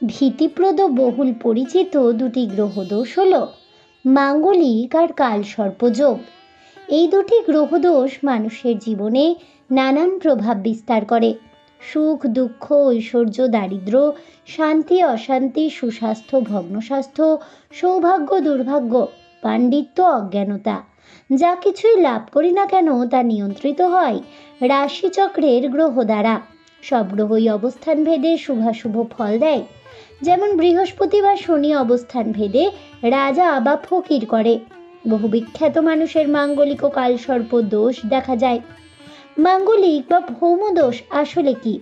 ভীতিপ্রদ বহুল পরিচিত দুটি গ্রহদোষ হল মাঙ্গলিক আর কালসর্পযোগ। এই দুটি গ্রহদোষ মানুষের জীবনে নানান প্রভাব বিস্তার করে। সুখ দুঃখ, ঐশ্বর্য দারিদ্র, শান্তি অশান্তি, সুস্বাস্থ্য ভগ্নস্বাস্থ্য, সৌভাগ্য দুর্ভাগ্য, পাণ্ডিত্য অজ্ঞানতা, যা কিছুই লাভ করি না কেন তা নিয়ন্ত্রিত হয় রাশিচক্রের গ্রহ দ্বারা। সব গ্রহই অবস্থান ভেদে শুভাশুভ ফল দেয়। যেমন বৃহস্পতি বা শনি অবস্থান ভেদে রাজা বা ফকির করে। বহু বিখ্যাত মানুষের মাঙ্গলিক ও কালসর্প দোষ দেখা যায়। মাঙ্গলিক বা ভৌম দোষ আসলে কি?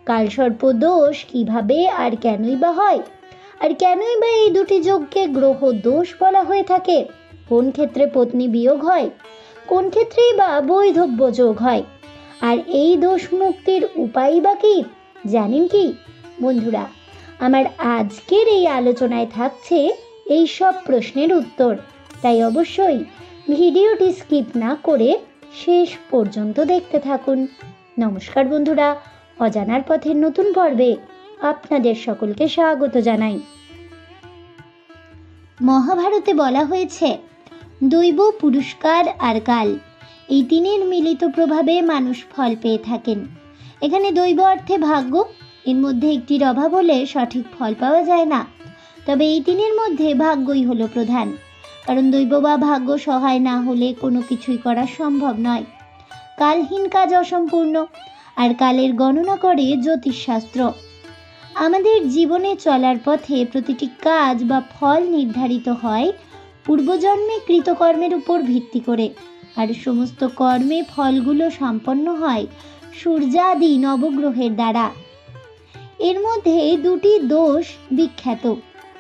কালসর্প দোষ কিভাবে আর কেনই বা হয়? আর কেনই বা এই দুটি যোগকে গ্রহ দোষ বলা হয়ে থাকে? কোন ক্ষেত্রে পত্নী বিয়োগ হয়? কোন ক্ষেত্রেই বা বৈধব্য যোগ হয়? আর এই দোষ মুক্তির উপায় বা কি? জানেন কি বন্ধুরা? আমার আজকের এই আলোচনায় থাকছে এই সব প্রশ্নের উত্তর। তাই অবশ্যই ভিডিওটি স্কিপ না করে শেষ পর্যন্ত দেখতে থাকুন। নমস্কার বন্ধুরা, অজানার পথের নতুন পর্বে আপনাদের সকলকে স্বাগত জানাই। মহাভারতে বলা হয়েছে দৈব, পুরস্কার আর কাল, এই তিনের মিলিত প্রভাবে মানুষ ফল পেয়ে থাকেন। এখানে দৈব অর্থে ভাগ্য, এর মধ্যে একটির অভাব হলে সঠিক ফল পাওয়া যায় না। তবে এই তিনের মধ্যে ভাগ্যই হলো প্রধান, কারণ দৈব বা ভাগ্য সহায় না হলে কোনো কিছুই করা সম্ভব নয়। কালহীন কাজ অসম্পূর্ণ, আর কালের গণনা করে জ্যোতিষশাস্ত্র। আমাদের জীবনে চলার পথে প্রতিটি কাজ বা ফল নির্ধারিত হয় পূর্বজন্মে কৃতকর্মের উপর ভিত্তি করে, আর সমস্ত কর্মে ফলগুলো সম্পন্ন হয় সূর্যাদি নবগ্রহের দ্বারা। এর মধ্যে দুটি দোষ বিখ্যাত,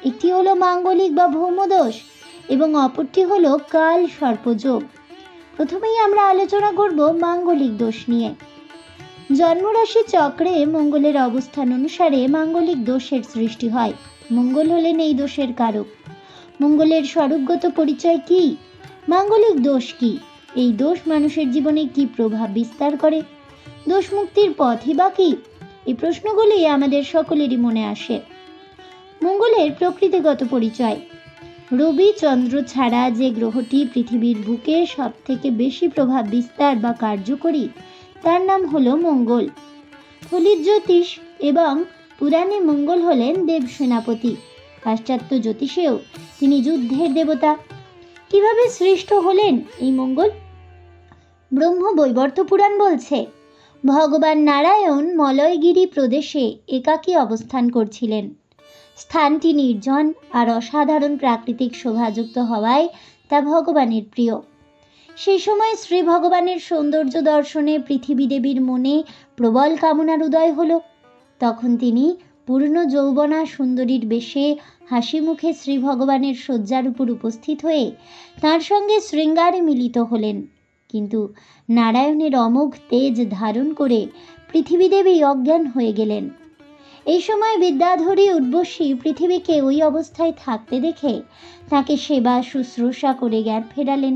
একটি হলো মাঙ্গলিক বা ভৌম দোষ এবং অপরটি হলো কাল সর্পযোগ। প্রথমেই আমরা আলোচনা করব মাঙ্গলিক দোষ নিয়ে। জন্মরাশি চক্রে মঙ্গলের অবস্থান অনুসারে মাঙ্গলিক দোষের সৃষ্টি হয়। মঙ্গল হলেন এই দোষের কারক। মঙ্গলের স্বরূপগত পরিচয় কি? মাঙ্গলিক দোষ কি? এই দোষ মানুষের জীবনে কি প্রভাব বিস্তার করে? দোষ মুক্তির পথই বা কি? এই প্রশ্নগুলি আমাদের সকলেরই মনে আসে। মঙ্গলের প্রকৃতিগত পরিচয়। রবি চন্দ্র ছাড়া যে গ্রহটি পৃথিবীর বুকে সব থেকে বেশি প্রভাব বিস্তার বা কার্যকরী, তার নাম হলো মঙ্গল। ফলিত জ্যোতিষ এবং পুরাণে মঙ্গল হলেন দেব সেনাপতি। পাশ্চাত্য জ্যোতিষেও তিনি যুদ্ধের দেবতা। কিভাবে সৃষ্ট হলেন এই মঙ্গল? ব্রহ্মবৈবর্ত পুরাণ বলছে, ভগবান নারায়ণ মলয়গিরি প্রদেশে একাকী অবস্থান করছিলেন। স্থানটি নির্জন আর অসাধারণ প্রাকৃতিক শোভাযুক্ত হওয়ায় তা ভগবানের প্রিয়। সেই সময় শ্রী ভগবানের সৌন্দর্য দর্শনে পৃথিবী দেবীর মনে প্রবল কামনার উদয় হলো। তখন তিনি পূর্ণ যৌবনা সুন্দরীর বেশে হাসি মুখে শ্রী ভগবানের শয্যার উপর উপস্থিত হয়ে তার সঙ্গে শৃঙ্গারে মিলিত হলেন। কিন্তু নারায়ণের অমোঘ তেজ ধারণ করে পৃথিবী দেবী অজ্ঞান হয়ে গেলেন। এই সময় বিদ্যাধরী উর্বশী পৃথিবীকে ওই অবস্থায় থাকতে দেখে তাকে সেবা শুশ্রূষা করে জ্ঞান ফেরালেন।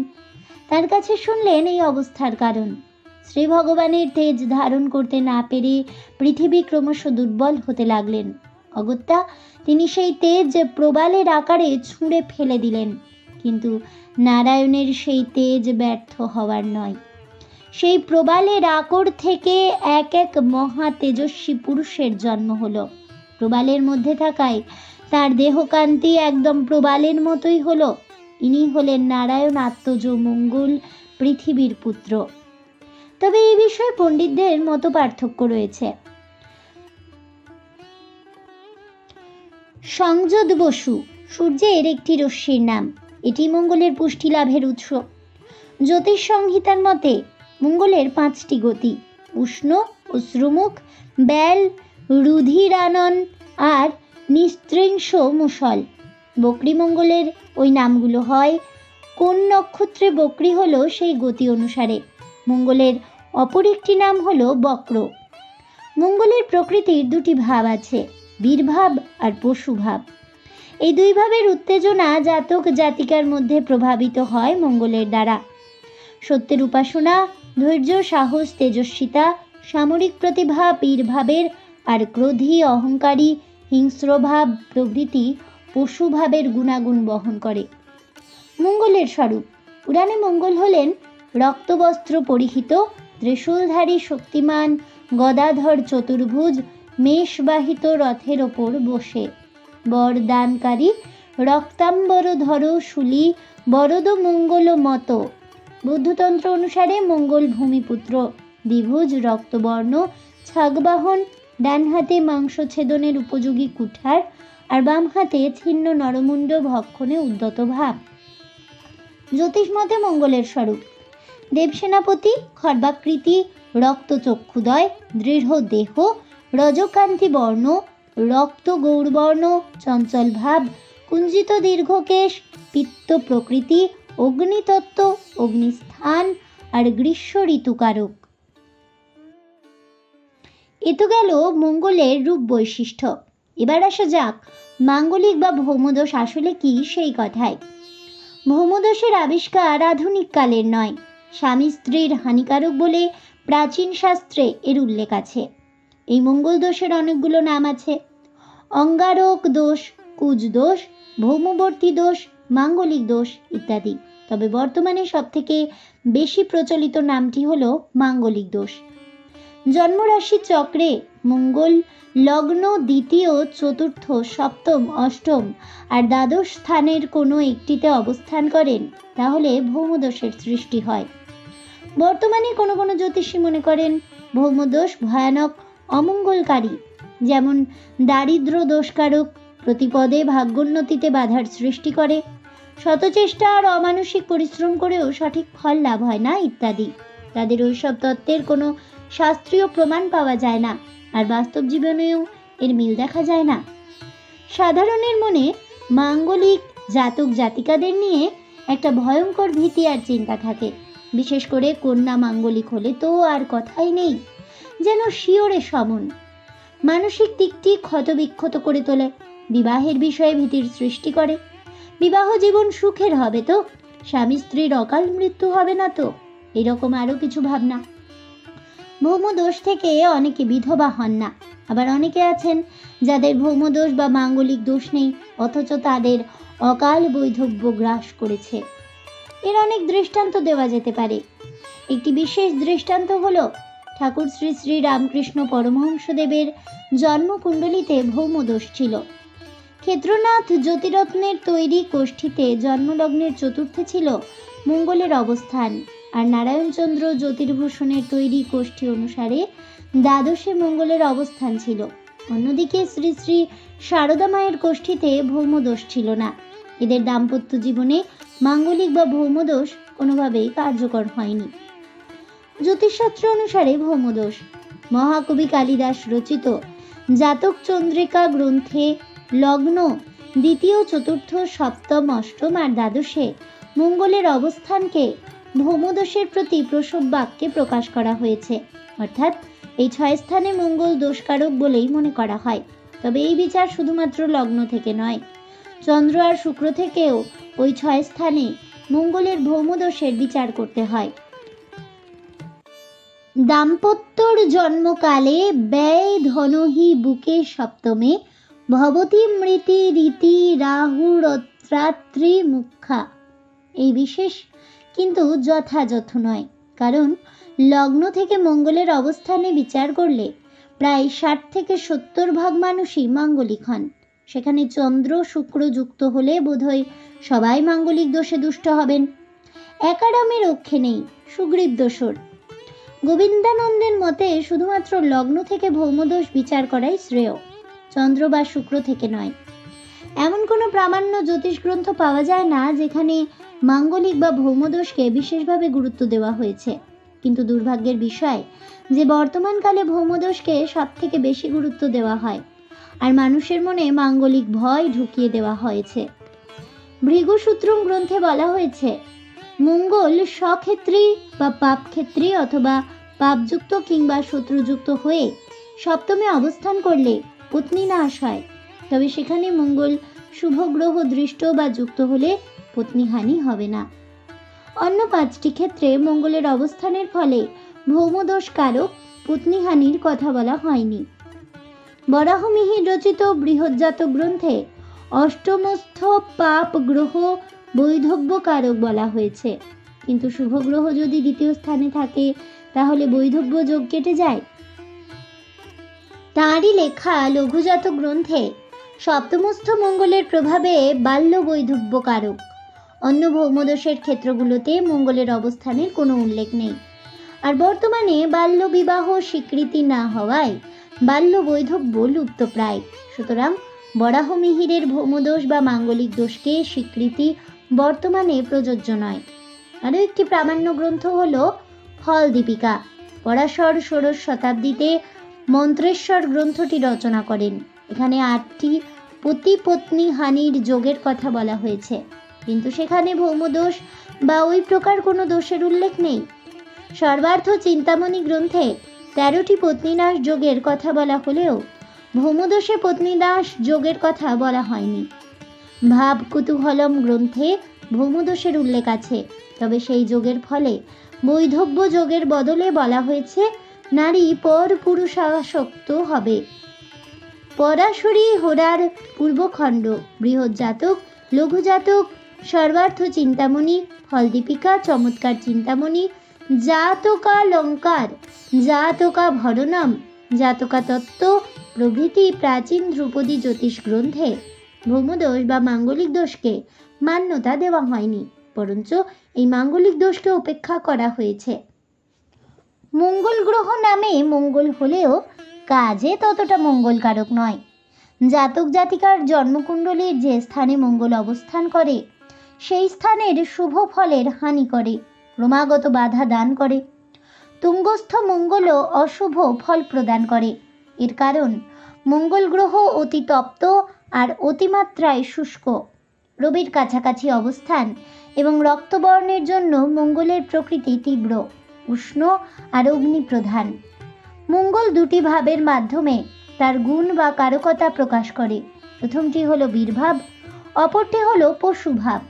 তার কাছে শুনলেন এই অবস্থার কারণ। শ্রী ভগবানের তেজ ধারণ করতে না পেরে পৃথিবী ক্রমশ দুর্বল হতে লাগলেন। অগত্যা তিনি সেই তেজ প্রবালের আকারে ছুঁড়ে ফেলে দিলেন। কিন্তু নারায়ণের সেই তেজ ব্যর্থ হওয়ার নয়। সেই প্রবালের আকর থেকে এক এক মহা তেজস্বী পুরুষের জন্ম হলো। প্রবালের মধ্যে থাকায় তার দেহকান্তি একদম প্রবালের মতোই হলো। ইনি হলেন নারায়ণ আত্মজ মঙ্গল, পৃথিবীর পুত্র। তবে এই বিষয়ে পণ্ডিতদের মত পার্থক্য রয়েছে। সংযোদ বসু সূর্যের একটি রশ্মির নাম। এটি মঙ্গলের পুষ্টি লাভের উৎস। জ্যোতিষ সংহিতার মতে মঙ্গলের 5টি গতি: উষ্ণ, অশ্রুমুখ, ব্যাল, রুধিরানন আর নিস্ত্রিংশ মুসল। বকরি মঙ্গলের ওই নামগুলো হয় কোন নক্ষত্রে বকরি হলো সেই গতি অনুসারে। মঙ্গলের অপর একটি নাম হলো বক্র। মঙ্গলের প্রকৃতির দুটি ভাব আছে, বীরভাব আর পশুভাব। এই দুই ভাবের উত্তেজনা জাতক জাতিকার মধ্যে প্রভাবিত হয় মঙ্গলের দ্বারা। সত্যের উপাসনা, ধৈর্য, সাহস, তেজস্বিতা, সামরিক প্রতিভা বীরভাবের, আর ক্রোধী, অহংকারী, হিংস্রভাব প্রভৃতি পশুভাবের গুণাগুণ বহন করে। মঙ্গলের স্বরূপ। পুরাণে মঙ্গল হলেন রক্তবস্ত্র পরিহিত, ত্রিশূলধারী শক্তিমান গদাধর চতুর্ভুজ মেষবাহিত রথের ওপর বসে বরদানকারী রক্তাম্বরধর শূলী বরদ মঙ্গল মত। বৌদ্ধতন্ত্র অনুসারে মঙ্গল ভূমিপুত্র, দ্বিভুজ, রক্তবর্ণ, ছাগবাহন, ডান হাতে মাংস ছেদনের উপযোগী কুঠার আর বাম হাতে ছিন্ন নরমুণ্ড ভক্ষণে উদ্যত ভাব। জ্যোতিষমতে মঙ্গলের স্বরূপ। দেবসেনাপতি, খর্বাকৃতি, রক্তচক্ষুদয়, দৃঢ় দেহ, রজকান্তি বর্ণ, রক্ত গৌরবর্ণ, চঞ্চল ভাব, কুঞ্জিত দীর্ঘকেশ, পিত্ত প্রকৃতি, অগ্নিতত্ত্ব, অগ্নিস্থান আর গ্রীষ্ম ঋতুকারক। এ তো গেল মঙ্গলের রূপ বৈশিষ্ট্য। এবার আসা যাক মাঙ্গলিক বা ভৌমদোষ আসলে কি সেই কথায়। ভৌমদোষের আবিষ্কার আধুনিক কালের নয়। স্বামী স্ত্রীর হানিকারক বলে প্রাচীন শাস্ত্রে এর উল্লেখ আছে। এই মঙ্গল দোষের অনেকগুলো নাম আছে: অঙ্গারক দোষ, কুজ দোষ, ভৌমবর্তী দোষ, মাঙ্গলিক দোষ ইত্যাদি। তবে বর্তমানে সবথেকে বেশি প্রচলিত নামটি হলো মাঙ্গলিক দোষ। জন্মরাশি চক্রে মঙ্গল লগ্ন দ্বিতীয়, চতুর্থ, সপ্তম, অষ্টম আর দ্বাদশ স্থানের কোনো একটিতে অবস্থান করেন তাহলে ভৌমদোষের সৃষ্টি হয়। বর্তমানে কোনো কোনো জ্যোতিষী মনে করেন ভৌমদোষ ভয়ানক অমঙ্গলকারী, যেমন দারিদ্র দোষকারক, প্রতিপদে ভাগ্যোন্নতিতে বাধার সৃষ্টি করে, শতচেষ্টা আর অমানসিক পরিশ্রম করেও সঠিক ফল লাভ হয় না ইত্যাদি। তাদের ওইসব তত্ত্বের কোনো শাস্ত্রীয় প্রমাণ পাওয়া যায় না, আর বাস্তব জীবনেও এর মিল দেখা যায় না। সাধারণের মনে মাঙ্গলিক জাতক জাতিকাদের নিয়ে একটা ভয়ঙ্কর ভীতি আর চিন্তা থাকে। বিশেষ করে কন্যা মাঙ্গলিক হলে তো আর কথাই নেই, যেন শিওরে সমন। মানসিক দিকটি ক্ষতবিক্ষত করে তোলে, বিবাহের বিষয়ে ভীতির সৃষ্টি করে। বিবাহ জীবন সুখের হবে তো, স্বামী স্ত্রীর অকাল মৃত্যু হবে না তো, এরকম আরো কিছু ভাবনা। ভৌমদোষ থেকে অনেকে বিধবা হন না, আবার অনেকে আছেন যাদের ভৌমদোষ বা মাঙ্গলিক দোষ নেই, অথচ তাদের অকাল বৈধব্য গ্রাস করেছে। এর অনেক দৃষ্টান্ত দেওয়া যেতে পারে। একটি বিশেষ দৃষ্টান্ত হলো ঠাকুর শ্রী শ্রী রামকৃষ্ণ পরমহংসদেবের জন্মকুণ্ডলিতে ভৌমদোষ ছিল। ক্ষেত্রনাথ জ্যোতিরত্নের তৈরি কোষ্ঠীতে জন্মলগ্নের চতুর্থে ছিল মঙ্গলের অবস্থান, আর নারায়ণচন্দ্র জ্যোতির্ভূষণের তৈরি কোষ্ঠী অনুসারে দ্বাদশে মঙ্গলের অবস্থান ছিল। অন্যদিকে শ্রী শ্রী সারদা মায়ের কোষ্ঠীতে ভৌমদোষ ছিল না। এদের দাম্পত্য জীবনে মাঙ্গলিক বা ভৌমদোষ কোনোভাবেই কার্যকর হয়নি। জ্যোতিষশাস্ত্র অনুসারে ভৌমদোষ মহাকবি কালিদাস রচিত জাতক চন্দ্রিকা গ্রন্থে লগ্ন দ্বিতীয়, চতুর্থ, সপ্তম, অষ্টম আর দ্বাদশে মঙ্গলের অবস্থানকে ভৌমদোষের প্রতি প্রসব বাক্যে প্রকাশ করা হয়েছে। অর্থাৎ এই 6 স্থানে মঙ্গল দোষকারক বলেই মনে করা হয়। তবে এই বিচার শুধুমাত্র লগ্ন থেকে নয়, চন্দ্র আর শুক্র থেকেও ওই 6 স্থানে মঙ্গলের ভৌমদোষের বিচার করতে হয়। দাম্পত্যর জন্মকালে ব্যয় ধনহি বুকে সপ্তমে ভবতী মৃতি রীতি রাহুরত্রাত্রি মুখ্যা। এই বিশেষ কিন্তু যথাযথ নয়, কারণ লগ্ন থেকে মঙ্গলের অবস্থানে বিচার করলে প্রায় 60 থেকে 70% মানুষই মাঙ্গলিক হন। সেখানে চন্দ্র শুক্র যুক্ত হলে বোধহয় সবাই মাঙ্গলিক দোষে দুষ্ট হবেন। একাডেমি রক্ষে নেই, সুগ্রীব দোষর। গোবিন্দানন্দের মতে শুধুমাত্র লগ্ন থেকে ভৌমদোষ বিচার করাই শ্রেয়, চন্দ্র বা শুক্র থেকে নয়। এমন কোনো প্রামাণ্য জ্যোতিষ গ্রন্থ পাওয়া যায় না যেখানে মাঙ্গলিক বা ভৌমদোষকে বিশেষভাবে গুরুত্ব দেওয়া হয়েছে। কিন্তু দুর্ভাগ্যের বিষয় যে বর্তমানকালে ভৌমদোষকে সব থেকে বেশি গুরুত্ব দেওয়া হয়, আর মানুষের মনে মাঙ্গলিক ভয় ঢুকিয়ে দেওয়া হয়েছে। ভৃগুসূত্রম গ্রন্থে বলা হয়েছে, মঙ্গল স্বক্ষেত্রী বা পাপক্ষেত্রী অথবা পাপযুক্ত কিংবা শত্রুযুক্ত হয়ে সপ্তমে অবস্থান করলে পত্নী নাশ হয়। তবে সেখানে মঙ্গল শুভ গ্রহ দৃষ্ট বা যুক্ত হলে পত্নীহানি হবে না। অন্য 5টি ক্ষেত্রে মঙ্গলের অবস্থানের ফলে ভৌমদোষ কারক পত্নীহানির কথা বলা হয়নি। বরাহমিহির রচিত বৃহজ্জাতক গ্রন্থে অষ্টমস্থ পাপ গ্রহ বৈধব্যকারক বলা হয়েছে। কিন্তু শুভ গ্রহ যদি দ্বিতীয় স্থানে থাকে তাহলে বৈধব্য যোগ কেটে যায়। তাঁরই লেখা লঘুজাতক গ্রন্থে সপ্তমস্থ মঙ্গলের প্রভাবে বাল্য বৈধব্যকারক। অন্য ভৌমদোষের ক্ষেত্রগুলোতে মঙ্গলের অবস্থানের কোনো উল্লেখ নেই। আর বর্তমানে বাল্য বিবাহ স্বীকৃতি না হওয়ায় বাল্য বৈধব্য লুপ্ত প্রায়। সুতরাং বরাহমিহিরের ভৌমদোষ বা মাঙ্গলিক দোষকে স্বীকৃতি বর্তমানে প্রযোজ্য নয়। আরও একটি প্রামাণ্য গ্রন্থ হল ফলদীপিকা। পরাশর ষোড়শ শতাব্দীতে মন্ত্রেশ্বর গ্রন্থটি রচনা করেন। এখানে 8টি পতি পত্নী হানির যোগের কথা বলা হয়েছে, কিন্তু সেখানে ভৌমদোষ বা ওই প্রকার কোনো দোষের উল্লেখ নেই। সর্বার্থ চিন্তামণি গ্রন্থে 13টি পত্নীনাশ যোগের কথা বলা হলেও ভৌমদোষে পত্নীনাশ যোগের কথা বলা হয়নি। ভাব কুতূহলম গ্রন্থে ভৌমদোষের উল্লেখ আছে, তবে সেই যোগের ফলে বৈধব্য যোগের বদলে বলা হয়েছে নারী পর পুরুষাসক্ত হবে। পরাশরী হোরার পূর্বখণ্ড, বৃহজ্জাতক, লঘুজাতক, সর্বার্থ চিন্তামণি, ফলদীপিকা, চমৎকার চিন্তামণি, জাতকালঙ্কার, জাতকা ভরণম, জাতকা তত্ত্ব প্রভৃতি প্রাচীন ধ্রুপদী জ্যোতিষ গ্রন্থে ভৌমদোষ বা মাঙ্গলিক দোষকে মান্যতা দেওয়া হয়নি, বরঞ্চ এই মাঙ্গলিক দোষকে উপেক্ষা করা হয়েছে। মঙ্গল গ্রহ নামে মঙ্গল হলেও কাজে ততটা মঙ্গলকারক নয়। জাতক জাতিকার জন্মকুণ্ডলীর যে স্থানে মঙ্গল অবস্থান করে সেই স্থানের শুভ ফলের হানি করে, ক্রমাগত বাধা দান করে। তুঙ্গস্থ মঙ্গলও অশুভ ফল প্রদান করে। এর কারণ মঙ্গল গ্রহ অতি তপ্ত আর অতিমাত্রায় শুষ্ক। রবির কাছাকাছি অবস্থান এবং রক্তবর্ণের জন্য মঙ্গলের প্রকৃতি তীব্র, উষ্ণ আর অগ্নিপ্রধান। মঙ্গল 2টি ভাবের মাধ্যমে তার গুণ বা কারকতা প্রকাশ করে। প্রথমটি হলো বীরভাব, অপরটি হলো পশুভাব।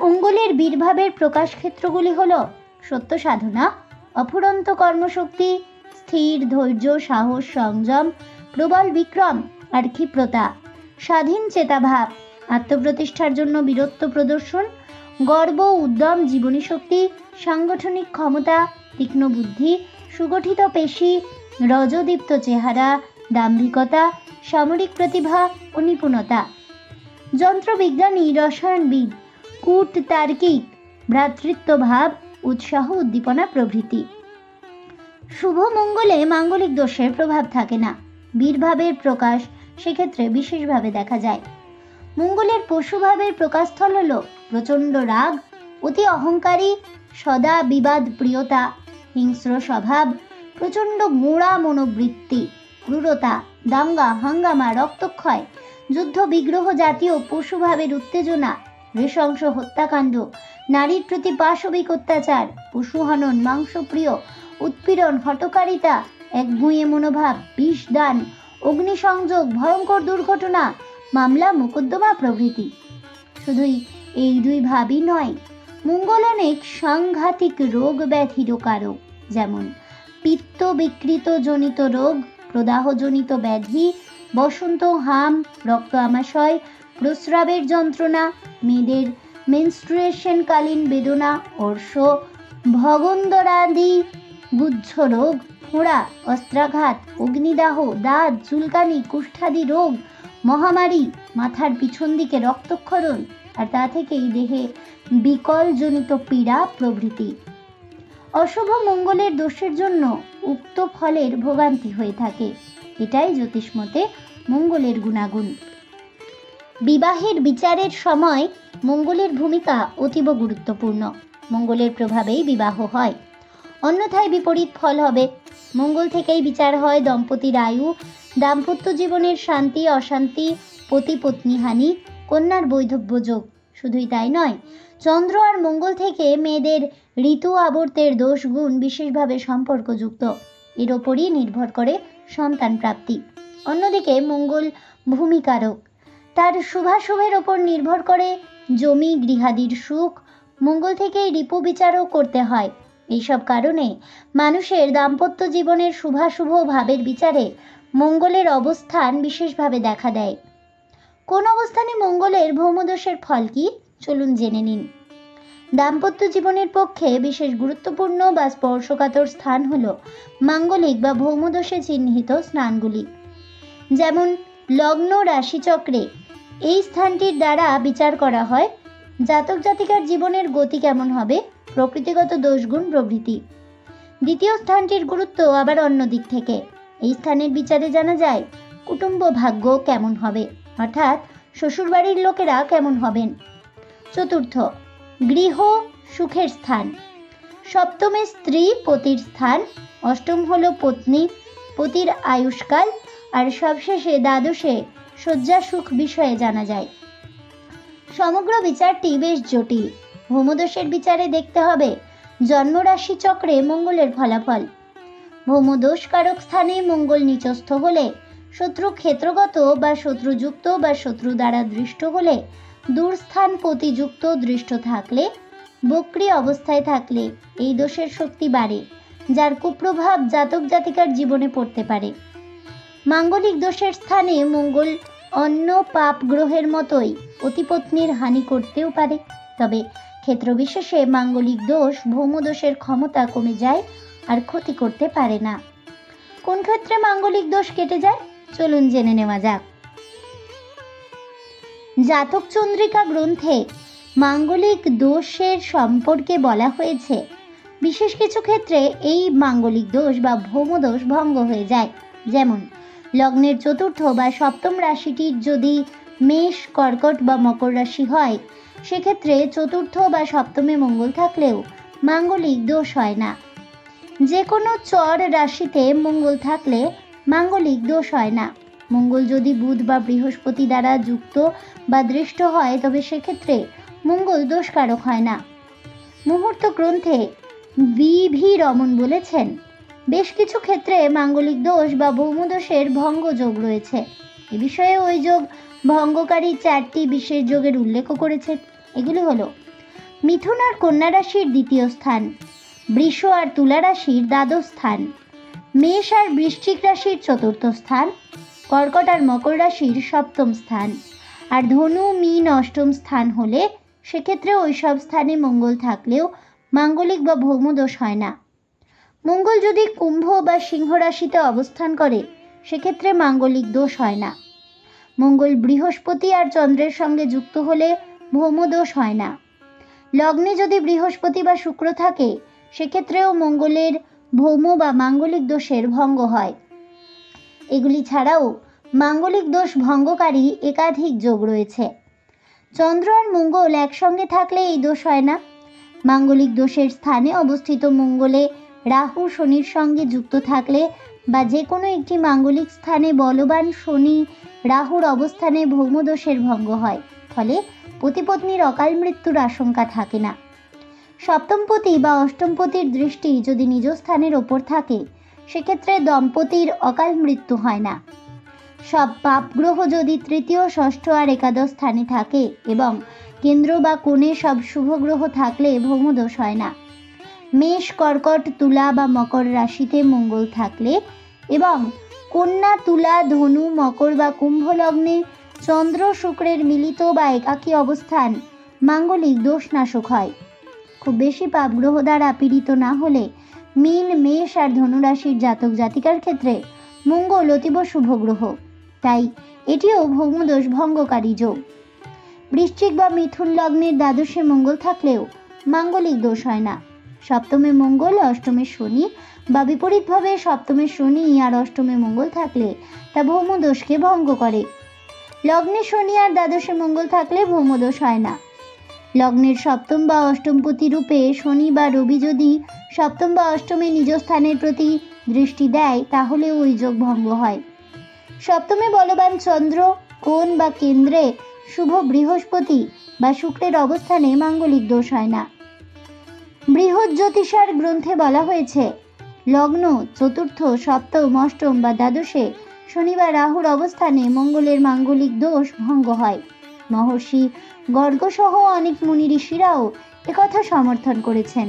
মঙ্গলের বীরভাবের প্রকাশ ক্ষেত্রগুলি হলো সত্য সাধনা, অফুরন্ত কর্মশক্তি, স্থির ধৈর্য, সাহস, সংযম, প্রবল বিক্রম আর ক্ষিপ্রতা। স্বাধীন চেতাভাব, আত্মপ্রতিষ্ঠার জন্য বীরত্ব প্রদর্শন, গর্ব, উদ্যম, জীবনী শক্তি, সাংগঠনিক ক্ষমতা, তীক্ষ্ণ বুদ্ধি, সুগঠিত পেশি, রজদীপ্ত চেহারা, দাম্ভিকতা, সামরিক প্রতিভা ও নিপুণতা। যন্ত্রবিজ্ঞানী, রসায়নবিদ, কূটতার্কিক, ভ্রাতৃত্বভাব, উৎসাহ, উদ্দীপনা প্রভৃতি। শুভ মঙ্গলে মাঙ্গলিক দোষের প্রভাব থাকে না। বীরভাবের প্রকাশ সেক্ষেত্রে বিশেষভাবে দেখা যায়। মঙ্গলের পশুভাবের প্রকাশস্থল হল প্রচণ্ড রাগ, অতি অহংকারী, সদা বিবাদ প্রিয়তা, হিংস্র স্বভাব, প্রচণ্ড গোঁড়া মনোবৃত্তি, ক্রূরতা, দাঙ্গা হাঙ্গামা, রক্তক্ষয়, যুদ্ধ বিগ্রহ জাতীয় পশুভাবের উত্তেজনা, নৃশংস হত্যাকাণ্ড, নারীর প্রতি পাশবিক অত্যাচার, পশুহনন, মাংসপ্রিয়, উৎপীড়ন, হঠকারিতা, একগুঁয়ে মনোভাব, বিষদান, অগ্নিসংযোগ, ভয়ঙ্কর দুর্ঘটনা, মামলা মোকদ্দমা প্রভৃতি। শুধুই এই 2 ভাবই নয়, মঙ্গল অনেক সাংঘাতিক রোগ ব্যাধিরও কারক, যেমন পিত্ত বিকৃত জনিত রোগ, প্রদাহজনিত ব্যাধি, বসন্ত, হাম, রক্ত আমাশয়, প্রস্রাবের যন্ত্রণা, মেয়েদের মেনস্ট্রুয়েশনকালীন বেদনা, অর্শ, ভগন্দরাদি, গুহ্য রোগ, ফোঁড়া, অস্ত্রাঘাত, অগ্নিদাহ, দাঁত, চুলকানি, কুষ্ঠাদি রোগ, মহামারী, মাথার পিছন দিকে রক্তক্ষরণ আর তা থেকেই দেহে বিকলজনিত পীড়া প্রভৃতি। অশুভ মঙ্গলের দোষের জন্য উক্ত ফলের ভোগান্তি হয়ে থাকে। এটাই জ্যোতিষমতে মঙ্গলের গুণাগুণ। বিবাহের বিচারের সময় মঙ্গলের ভূমিকা অতীব গুরুত্বপূর্ণ। মঙ্গলের প্রভাবেই বিবাহ হয়, অন্যথায় বিপরীত ফল হবে। মঙ্গল থেকেই বিচার হয় দম্পতির আয়ু, দাম্পত্য জীবনের শান্তি অশান্তি, পতি পত্নী হানি, কন্যার বৈধব্য যোগ। শুধুই তাই নয়, চন্দ্র আর মঙ্গল থেকে মেয়েদের ঋতু আবর্তের দোষ গুণ বিশেষভাবে সম্পর্কযুক্ত। এর ওপরই নির্ভর করে সন্তান প্রাপ্তি। অন্যদিকে মঙ্গল ভূমিকারক, তার শুভাশুভের ওপর নির্ভর করে জমি গৃহাদির সুখ। মঙ্গল থেকেই রিপু বিচারও করতে হয়। এইসব কারণে মানুষের দাম্পত্য জীবনের শুভাশুভ ভাবের বিচারে মঙ্গলের অবস্থান বিশেষভাবে দেখা দেয়। কোন অবস্থানে মঙ্গলের ভৌমদোষের ফল কি চলুন জেনে নিন। দাম্পত্য জীবনের পক্ষে বিশেষ গুরুত্বপূর্ণ বা স্পর্শকাতর স্থান হল মাঙ্গলিক বা ভৌমদোষে চিহ্নিত স্থানগুলি। যেমন লগ্ন রাশিচক্রে এই স্থানটির দ্বারা বিচার করা হয় জাতক জাতিকার জীবনের গতি কেমন হবে, প্রকৃতিগত দোষগুণ প্রভৃতি। দ্বিতীয় স্থানটির গুরুত্ব আবার অন্য দিক থেকে। এই স্থানের বিচারে জানা যায় কুটুম্ব ভাগ্য কেমন হবে, অর্থাৎ শ্বশুরবাড়ির লোকেরা কেমন হবেন। চতুর্থ, গৃহ সুখের স্থান। সপ্তমে স্ত্রী পতির স্থান, অষ্টম হল পত্নী পতির আয়ুষ্কাল, আর সবশেষে দ্বাদশে শয্যা সুখ বিষয়ে জানা যায়। সমগ্র বিচারটি বেশ জটিল। ভৌমদোষের বিচারে দেখতে হবে জন্মরাশি চক্রে মঙ্গলের ফলাফল। ভৌমদোষ কারক স্থানে মঙ্গল নিচস্থ হলে, শত্রু ক্ষেত্রগত বা শত্রুযুক্ত বা শত্রু দ্বারা দৃষ্ট হলে, দূরস্থান পতিযুক্ত দৃষ্ট থাকলে, বক্রী অবস্থায় থাকলে এই দোষের শক্তি বাড়ে, যার কুপ্রভাব জাতক জাতিকার জীবনে পড়তে পারে। মাঙ্গলিক দোষের স্থানে মঙ্গল অন্য পাপ গ্রহের মতোই পতিপত্নীর হানি করতেও পারে, তবে ক্ষেত্রবিশেষে মাঙ্গলিক দোষ ভৌমদোষের ক্ষমতা কমে যায় আর ক্ষতি করতে পারে না। কোন ক্ষেত্রে মাঙ্গলিক দোষ কেটে যায় চলুন জেনে নেওয়া যাক। জাতক চন্দ্রিকা গ্রন্থে মাঙ্গলিক দোষের সম্পর্কে বলা হয়েছে বিশেষ কিছু ক্ষেত্রে এই মাঙ্গলিক দোষ বা ভৌমদোষ ভঙ্গ হয়ে যায়। যেমন লগ্নের চতুর্থ বা সপ্তম রাশিটির যদি মেষ, কর্কট বা মকর রাশি হয়, সেক্ষেত্রে চতুর্থ বা সপ্তমে মঙ্গল থাকলেও মাঙ্গলিক দোষ হয় না। যে কোনো চর রাশিতে মঙ্গল থাকলে মাঙ্গলিক দোষ হয় না। মঙ্গল যদি বুধ বা বৃহস্পতি দ্বারা যুক্ত বা দৃষ্ট হয় তবে সেক্ষেত্রে মঙ্গল দোষকারক হয় না। মুহূর্ত গ্রন্থে ভি রমন বলেছেন বেশ কিছু ক্ষেত্রে মাঙ্গলিক দোষ বা ভৌমদোষের ভঙ্গ যোগ রয়েছে। এ বিষয়ে ওই যোগ ভঙ্গকারী 4টি বিশেষ যোগের উল্লেখ করেছেন। এগুলি হলো মিথুন আর কন্যা রাশির দ্বিতীয় স্থান, বৃষ আর তুলা রাশির দ্বাদশ স্থান, মেষ আর বৃশ্চিক রাশির চতুর্থ স্থান, কর্কট আর মকর রাশির সপ্তম স্থান, আর ধনু মীন অষ্টম স্থান হলে সেক্ষেত্রে ওই সব স্থানে মঙ্গল থাকলেও মাঙ্গলিক বা ভৌমদোষ হয় না। মঙ্গল যদি কুম্ভ বা সিংহ রাশিতে অবস্থান করে সেক্ষেত্রে মাঙ্গলিক দোষ হয় না। মঙ্গল বৃহস্পতি আর চন্দ্রের সঙ্গে যুক্ত হলে ভৌমদোষ হয় না। লগ্নে যদি বৃহস্পতি বা শুক্র থাকে সেক্ষেত্রেও মঙ্গলের ভৌম বা মাঙ্গলিক দোষের ভঙ্গ হয়। এগুলি ছাড়াও মাঙ্গলিক দোষ ভঙ্গকারী একাধিক যোগ রয়েছে। চন্দ্র আর মঙ্গল একসঙ্গে থাকলে এই দোষ হয় না। মাঙ্গলিক দোষের স্থানে অবস্থিত মঙ্গলে রাহু শনির সঙ্গে যুক্ত থাকলে বা যে কোনো একটি মাঙ্গলিক স্থানে বলবান শনি রাহুর অবস্থানে ভৌমদোষের ভঙ্গ হয়, ফলে পতিপত্নীর অকাল মৃত্যুর আশঙ্কা থাকে না। সপ্তমপতি বা অষ্টমপতির দৃষ্টি যদি নিজ স্থানের ওপর থাকে সেক্ষেত্রে দম্পতির অকাল মৃত্যু হয় না। সব পাপ গ্রহ যদি তৃতীয়, ষষ্ঠ আর একাদশ স্থানে থাকে এবং কেন্দ্র বা কোণে সব শুভ গ্রহ থাকলে ভৌমদোষ হয় না। মেষ, কর্কট, তুলা বা মকর রাশিতে মঙ্গল থাকলে এবং কন্যা, তুলা, ধনু, মকর বা কুম্ভ লগ্নে চন্দ্র শুক্রের মিলিত বা একাকী অবস্থান মাঙ্গলিক দোষ নাশক হয়। খুব বেশি পাপ গ্রহ দ্বারা পীড়িত না হলে মীন, মেষ আর ধনু রাশির জাতক জাতিকার ক্ষেত্রে মঙ্গল অতীব শুভ গ্রহ, তাই এটিও ভৌমদোষ ভঙ্গকারী যোগ। বৃশ্চিক বা মিথুন লগ্নের দ্বাদশে মঙ্গল থাকলেও মাঙ্গলিক দোষ হয় না। সপ্তমে মঙ্গল, অষ্টমে শনি বা বিপরীতভাবে সপ্তমে শনি আর অষ্টমে মঙ্গল থাকলে তা ভৌমদোষকে ভঙ্গ করে। লগ্নে শনি আর দ্বাদশে মঙ্গল থাকলে ভৌমদোষ হয় না। লগ্নের সপ্তম বা অষ্টমপতি রূপে শনি বা রবি যদি সপ্তম বা অষ্টমে নিজ স্থানের প্রতি দৃষ্টি দেয় তাহলে ওই যোগ ভঙ্গ হয়। সপ্তমে বলবান চন্দ্র, কোণ বা কেন্দ্রে শুভ বৃহস্পতি বা শুক্রের অবস্থানে মাঙ্গলিক দোষ হয় না। বৃহৎ জ্যোতিষার গ্রন্থে বলা হয়েছে লগ্ন, চতুর্থ, সপ্তম, অষ্টম বা দ্বাদশে শনি বা রাহুর অবস্থানে মঙ্গলের মাঙ্গলিক দোষ ভঙ্গ হয়। মহর্ষি গর্গ সহ অনেক মুনি ঋষিরাও একথা সমর্থন করেছেন।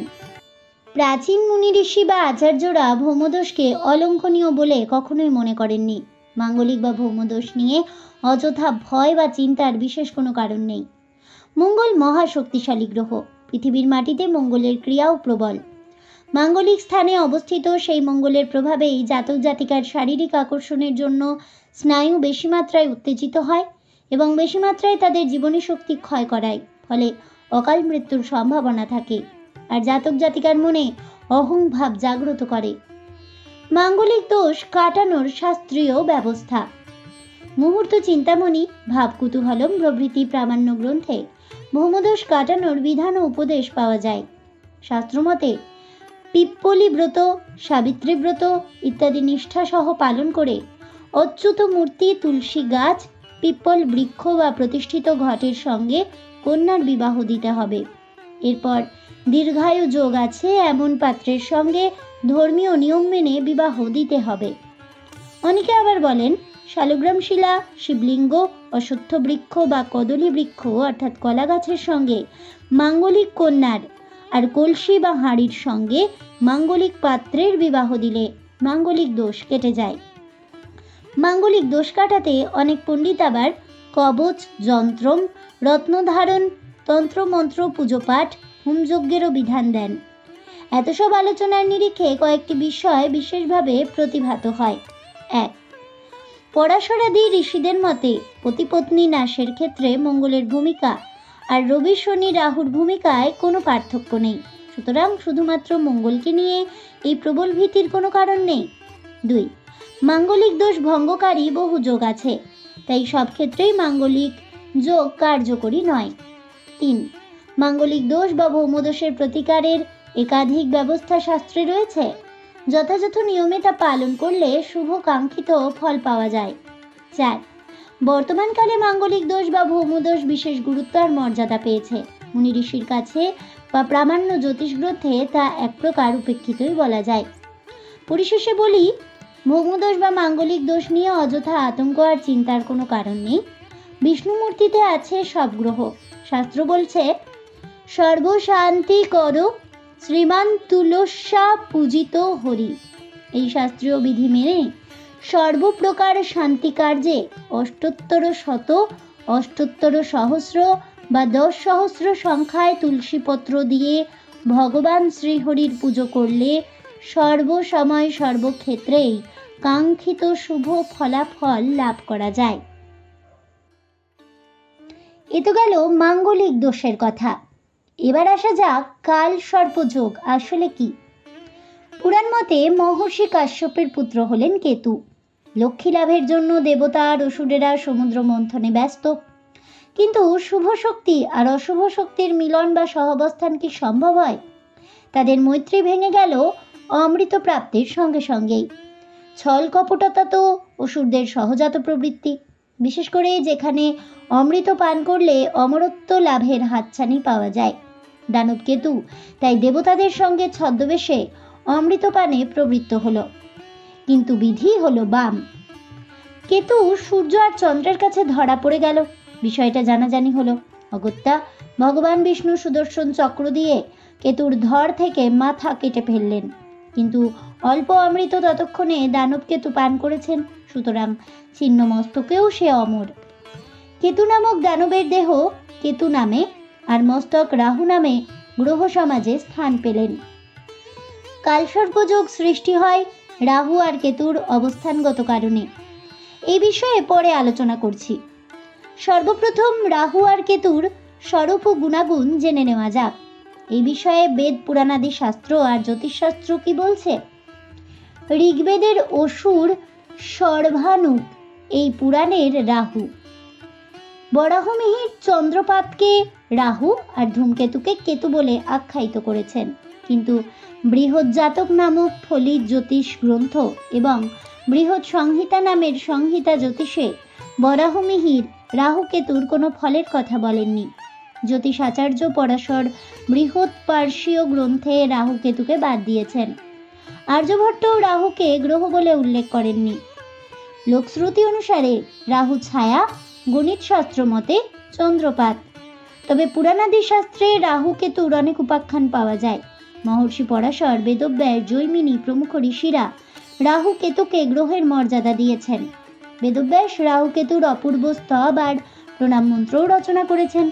প্রাচীন মুনি ঋষি বা আচার্যরা ভৌমদোষকে অলঙ্ঘনীয় বলে কখনোই মনে করেননি। মাঙ্গলিক বা ভৌমদোষ নিয়ে অযথা ভয় বা চিন্তার বিশেষ কোনো কারণ নেই। মঙ্গল মহা শক্তিশালী গ্রহ। পৃথিবীর মাটিতে মঙ্গলের ক্রিয়াও প্রবল। মাঙ্গলিক স্থানে অবস্থিত সেই মঙ্গলের প্রভাবেই জাতক জাতিকার শারীরিক আকর্ষণের জন্য স্নায়ু বেশি মাত্রায় উত্তেজিত হয় এবং বেশি মাত্রায় তাদের জীবনী শক্তি ক্ষয় করায়, ফলে অকাল মৃত্যুর সম্ভাবনা থাকে। আর জাতক জাতিকার মনে অহংভাব জাগ্রত করে। মাঙ্গলিক দোষ কাটানোর শাস্ত্রীয় ব্যবস্থা। মুহূর্ত চিন্তামণি, ভাব কুতূহলম প্রভৃতি প্রামাণ্য গ্রন্থে ভৌমদোষ কাটানোর বিধান ও উপদেশ পাওয়া যায়। শাস্ত্রমতে পিপ্পলি ব্রত, সাবিত্রী ব্রত ইত্যাদি নিষ্ঠাসহ পালন করে অচ্যুত মূর্তি, তুলসী গাছ, পিপ্পল বৃক্ষ বা প্রতিষ্ঠিত ঘটের সঙ্গে কন্যার বিবাহ দিতে হবে। এরপর দীর্ঘায়ু যোগ আছে এমন পাত্রের সঙ্গে ধর্মীয় নিয়ম মেনে বিবাহ দিতে হবে। অনেকে আবার বলেন শালগ্রাম শিলা, শিবলিঙ্গ, অশ্বত্থ বৃক্ষ বা কদলী বৃক্ষ অর্থাৎ কলা গাছের সঙ্গে মাঙ্গলিক কন্যার আর কলসি বা হাঁড়ির সঙ্গে মাঙ্গলিক পাত্রের বিবাহ দিলে মাঙ্গলিক দোষ কেটে যায়। মাঙ্গলিক দোষ কাটাতে অনেক পণ্ডিত আবার কবচ, যন্ত্রম, রত্নধারণ, তন্ত্রমন্ত্র, পুজোপাঠ, হোমযজ্ঞেরও বিধান দেন। এত সব আলোচনার নিরিখে কয়েকটি বিষয় বিশেষভাবে প্রতিভাত হয়। 1. পরাশরাদি ঋষিদের মতে পতিপত্নী নাশের ক্ষেত্রে মঙ্গলের ভূমিকা আর রবি, শনি, রাহুর ভূমিকায় কোনো পার্থক্য নেই। সুতরাং শুধুমাত্র মঙ্গলকে নিয়ে এই প্রবল ভীতির কোনো কারণ নেই। 2. মাঙ্গলিক দোষ ভঙ্গকারী বহু যোগ আছে, তাই সব ক্ষেত্রেই মাঙ্গলিক যোগ কার্যকরী নয়। 3. মাঙ্গলিক দোষ বা ভৌমদোষের প্রতিকারের একাধিক ব্যবস্থা শাস্ত্রে রয়েছে। যথাযথ নিয়মে তা পালন করলে শুভ কাঙ্ক্ষিত ফল পাওয়া যায়। 4. বর্তমানকালে মাঙ্গলিক দোষ বা ভৌমদোষ বিশেষ গুরুত্ব আর মর্যাদা পেয়েছে। মুনি ঋষির কাছে বা প্রামাণ্য জ্যোতিষ গ্রন্থে তা এক প্রকার উপেক্ষিতই বলা যায়। পরিশেষে বলি, ভৌমদোষ বা মাঙ্গলিক দোষ নিয়ে অযথা আতঙ্ক আর চিন্তার কোনো কারণ নেই। বিষ্ণুমূর্তিতে আছে সব গ্রহ। শাস্ত্র বলছে, সর্বশান্তি করো শ্রীমান তুলস্যা পূজিত হরি। এই শাস্ত্রীয় বিধি মেনে সর্বপ্রকার শান্তি কার্যে অষ্টোত্তর শত, অষ্টোত্তর সহস্র বা 10 সহস্র সংখ্যায় তুলসীপত্র দিয়ে ভগবান শ্রীহরির পুজো করলে সর্বসময় সর্বক্ষেত্রেই কাঙ্ক্ষিত শুভ ফলাফল লাভ করা যায়। এ তো গেল মাঙ্গলিক দোষের কথা। এবার আসা যাক কাল সর্পযোগ আসলে কি। পুরাণ মতে মহর্ষি কাশ্যপের পুত্র হলেন কেতু। লক্ষ্মী লাভের জন্য দেবতা আর অসুরেরা সমুদ্র মন্থনে ব্যস্ত। কিন্তু শুভ শক্তি আর অশুভ শক্তির মিলন বা সহাবস্থান কি সম্ভব হয়? তাদের মৈত্রী ভেঙে গেল অমৃত প্রাপ্তির সঙ্গে সঙ্গেই। ছল কপটতা তো অসুরদের সহজাত প্রবৃত্তি, বিশেষ করে যেখানে অমৃত পান করলে অমরত্ব লাভের হাতছানি পাওয়া যায়। দানব কেতু তাই দেবতাদের সঙ্গে ছদ্মবেশে অমৃত পানে প্রবৃত্ত হলো, কিন্তু বিধি হলো বাম। কেতু সূর্য আর চন্দ্রের কাছে ধরা পড়ে গেল। বিষয়টা জানাজানি হলো। অগত্যা ভগবান বিষ্ণু সুদর্শন চক্র দিয়ে কেতুর ধর থেকে মাথা কেটে ফেললেন। কিন্তু অল্প অমৃত ততক্ষণে দানব কেতু পান করেছেন, সুতরাং ছিন্ন মস্তকেও সে অমর। কেতু নামক দানবের দেহ কেতু নামে আর মস্তক রাহু নামে গ্রহ সমাজে স্থান পেলেন। কালসর্পযোগ সৃষ্টি হয় রাহু আর কেতুর অবস্থানগত কারণে। এই বিষয়ে পরে আলোচনা করছি। সর্বপ্রথম রাহু আর কেতুর স্বরূপ ও গুণাগুণ জেনে নেওয়া যাক। এই বিষয়ে বেদ, পুরাণাদি শাস্ত্র আর জ্যোতিষশাস্ত্র কি বলছে? ঋগ্বেদের অসুর সর্বানু এই পুরাণের রাহু। বরাহমিহির চন্দ্রপাতকে রাহু আর ধূমকেতুকে কেতু বলে আখ্যায়িত করেছেন। কিন্তু বৃহৎ জাতক নামক ফলিত জ্যোতিষ গ্রন্থ এবং বৃহৎ সংহিতা নামের সংহিতা জ্যোতিষে বরাহমিহির রাহু কেতুর কোনো ফলের কথা বলেননি। জ্যোতিষ আচার্য পরাশর বৃহৎ পার্শ্বীয় গ্রন্থে রাহু কেতুকে বাদ দিয়েছেন। আর্যভট্ট রাহুকে গ্রহ বলে উল্লেখ করেননি। লোকশ্রুতি অনুসারে রাহু ছায়া, গণিত শাস্ত্র মতে চন্দ্রপাত। তবে পুরাণাদি শাস্ত্রে রাহু কেতুর অনেক উপাখ্যান পাওয়া যায়। মহর্ষি পরাশর, বেদব্যাস, জৈমিনী প্রমুখ ঋষিরা রাহু কেতুকে গ্রহের মর্যাদা দিয়েছেন। বেদব্যাস রাহুকেতুর অপূর্ব স্তব আর প্রণাম মন্ত্রও রচনা করেছেন।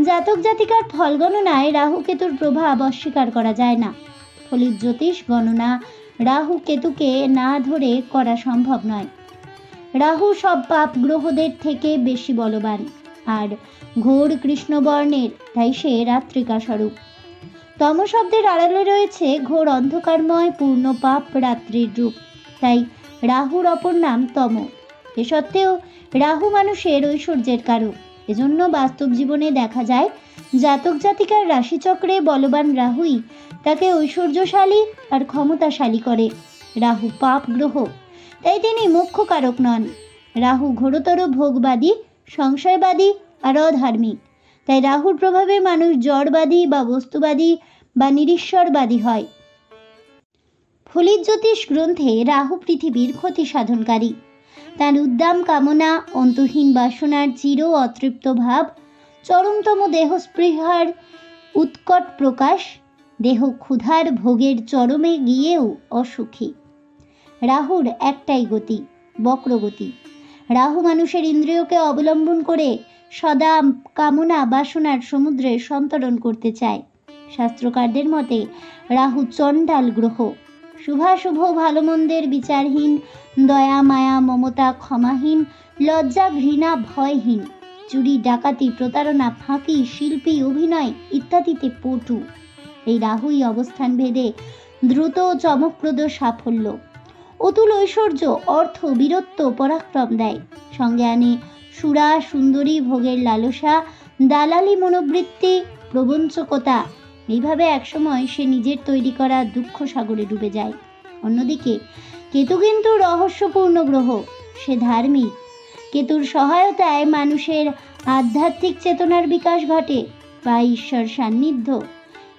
জাতক জাতিকার ফল গণনায় রাহুকেতুর প্রভাব অস্বীকার করা যায় না। ফলিত জ্যোতিষ গণনা রাহু কেতুকে না ধরে করা সম্ভব নয়। রাহু সব পাপ গ্রহদের থেকে বেশি বলবান আর ঘোর কৃষ্ণবর্ণের, তাই সে রাত্রিকা স্বরূপ। তম শব্দের আড়ালে রয়েছে ঘোর অন্ধকারময় পূর্ণ পাপ রাত্রির রূপ, তাই রাহুর অপর নাম তম। এ সত্ত্বেও রাহু মানুষের ঐশ্বর্যের কারক। এজন্য বাস্তব জীবনে দেখা যায় জাতক জাতিকার রাশিচক্রে বলবান রাহুই তাকে ঐশ্বর্যশালী আর ক্ষমতাশালী করে। রাহু পাপ গ্রহ, তাই তিনি মুখ্য কারক নন। রাহু ঘোরতর ভোগবাদী, সংশয়বাদী আর অধার্মিক, তাই রাহুর প্রভাবে মানুষ জড়বাদী বা বস্তুবাদী বা নিরীশ্বরবাদী হয়। ফলিত জ্যোতিষ গ্রন্থে রাহু পৃথিবীর ক্ষতি সাধনকারী। তার উদ্দাম কামনা, অন্তহীন বাসনার চির অতৃপ্ত ভাব, চরমতম দেহস্পৃহার উৎকট প্রকাশ, দেহ ক্ষুধার ভোগের চরমে গিয়েও অসুখী। রাহুর একটাই গতি, বক্রগতি। রাহু মানুষের ইন্দ্রিয়কে অবলম্বন করে সদা কামনা বাসনার সমুদ্রে সন্তরণ করতে চায়। শাস্ত্রকারদের মতে রাহু চণ্ডাল গ্রহ। শুভাশুভ ভালো মন্দের বিচারহীন, দয়া মায়া মমতা ক্ষমাহীন, লজ্জা ঘৃণা ভয়হীন, চুরি ডাকাতি প্রতারণা ফাঁকি শিল্পী অভিনয় ইত্যাদিতে পটু। এই রাহুই অবস্থান ভেদে দ্রুত চমকপ্রদ সাফল্য, অতুল ঐশ্বর্য, অর্থ, বীরত্ব, পরাক্রম দেয়। সঙ্গে আনে সুরা সুন্দরী ভোগের লালসা, দালালি মনোবৃত্তি, প্রবঞ্চকতা। এইভাবে একসময় সে নিজের তৈরি করা দুঃখ সাগরে ডুবে যায়। অন্যদিকে কেতু কিন্তু রহস্যপূর্ণ গ্রহ। সে ধার্মিক। কেতুর সহায়তায় মানুষের আধ্যাত্মিক চেতনার বিকাশ ঘটে বা ঈশ্বর সান্নিধ্য।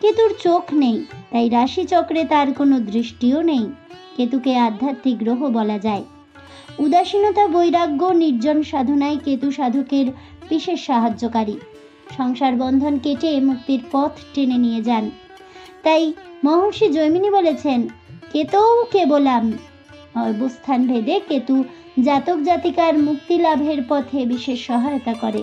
কেতুর চোখ নেই, তাই রাশিচক্রে তার কোনো দৃষ্টিও নেই। কেতুকে আধ্যাত্মিক গ্রহ বলা যায়। উদাসীনতা, বৈরাগ্য, নির্জন সাধনায় কেতু সাধকের বিশেষ সাহায্যকারী। সংসার বন্ধন কেটে মুক্তির পথ টেনে নিয়ে যান। তাই মহর্ষি জৈমিনী বলেছেন, কেতৌ কেবলাম। অবস্থান ভেদে কেতু জাতক জাতিকার মুক্তি লাভের পথে বিশেষ সহায়তা করে।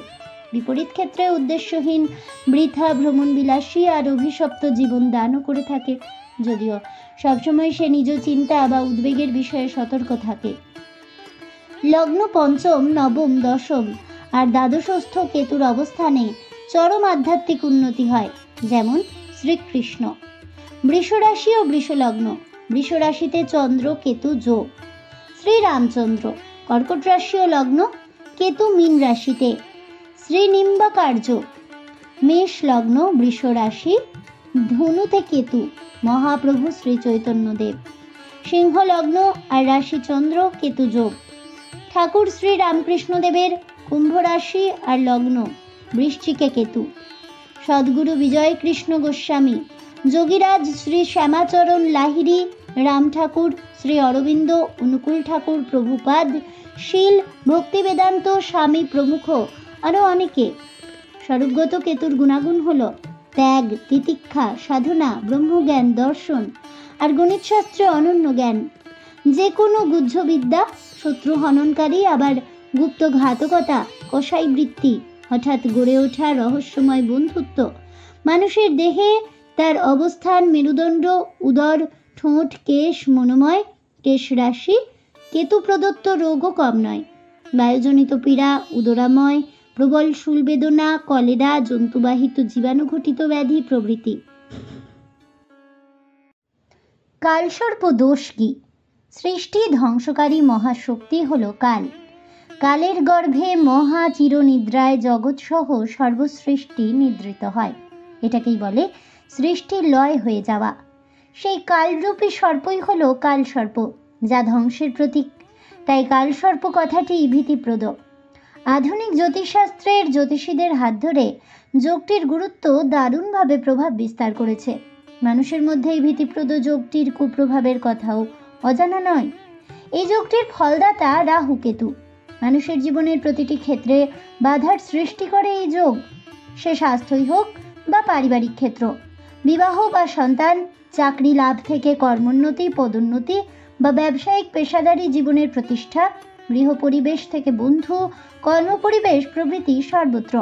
বিপরীত ক্ষেত্রে উদ্দেশ্যহীন বৃথা ভ্রমণ বিলাসী আর অভিশপ্ত জীবন দানও করে থাকে, যদিও সবসময় সে নিজ চিন্তা বা উদ্বেগের বিষয়ে সতর্ক থাকে। লগ্ন পঞ্চম, নবম, দশম আর দ্বাদশস্থ কেতুর অবস্থানে চরম আধ্যাত্মিক উন্নতি হয়, যেমন শ্রীকৃষ্ণ। বৃষরাশি ও বৃষলগ্ন। বৃষরাশিতে চন্দ্র কেতু যোগ। শ্রীরামচন্দ্র। কর্কট রাশি ও লগ্ন, কেতু মীন রাশিতে। শ্রীনিম্বাকার্য। মেষ লগ্ন, বৃষ রাশি, ধনুতে কেতু, মহাপ্রভু শ্রী চৈতন্যদেব। সিংহ লগ্ন আর রাশি চন্দ্র কেতু যোগ। ঠাকুর শ্রী রামকৃষ্ণদেবের কুম্ভ রাশি আর লগ্ন, বৃশ্চিকে কেতু। সদ্গুরু বিজয় কৃষ্ণ গোস্বামী, যোগীরাজ শ্রী শ্যামাচরণ লাহিড়ী, রাম ঠাকুর, শ্রী অরবিন্দ, অনুকূল ঠাকুর, প্রভুপাদ, শীল, ভক্তি বেদান্ত স্বামী প্রমুখ আরও অনেকে। স্বরূপগত কেতুর গুণাগুণ হল ত্যাগ, তিতিক্ষা, সাধনা, ব্রহ্মজ্ঞান, দর্শন আর গণিতশাস্ত্রে অনন্য জ্ঞান। যে কোনো গুহ্যবিদ্যা, শত্রু হননকারী, আবার গুপ্ত ঘাতকতা, কসাই বৃত্তি, হঠাৎ গড়ে ওঠা রহস্যময় বন্ধুত্ব। মানুষের দেহে তার অবস্থান মেরুদণ্ড, উদর, ঠোঁট, কেশ, মনোময়, কেশ রাশি, কেতু প্রদত্ত রোগও কম নয়। বায়ুজনিত পীড়া, উদরাময়, প্রবল শূলবেদনা, কলেরা, জন্তুবাহিত জীবাণুঘটিত ব্যাধি প্রভৃতি। কালসর্প দোষ কি? সৃষ্টি ধ্বংসকারী মহাশক্তি হল কাল। কালের গর্ভে মহা চিরনিদ্রায় জগৎসহ সর্বসৃষ্টি নিদ্রিত হয়। এটাকেই বলে সৃষ্টির লয় হয়ে যাওয়া। সেই কালরূপী সর্পই হল কালসর্প, যা ধ্বংসের প্রতীক। তাই কালসর্প কথাটি ভীতিপ্রদ। আধুনিক জ্যোতিষশাস্ত্রের জ্যোতিষীদের হাত ধরে যোগটির গুরুত্ব দারুণভাবে প্রভাব বিস্তার করেছে। মানুষের মধ্যে এই ভীতিপ্রদ যোগটির কুপ্রভাবের কথাও অজানা নয়। এই যোগটির ফলদাতা রাহু কেতু। মানুষের জীবনের প্রতিটি ক্ষেত্রে বাধার সৃষ্টি করে এই যোগ। সে স্বাস্থ্যই হোক বা পারিবারিক ক্ষেত্র, বিবাহ বা সন্তান, চাকরি লাভ থেকে কর্মোন্নতি, পদোন্নতি বা ব্যবসায়িক পেশাদারী জীবনের প্রতিষ্ঠা, গৃহ পরিবেশ থেকে বন্ধু, কর্মপরিবেশ প্রভৃতি সর্বত্র।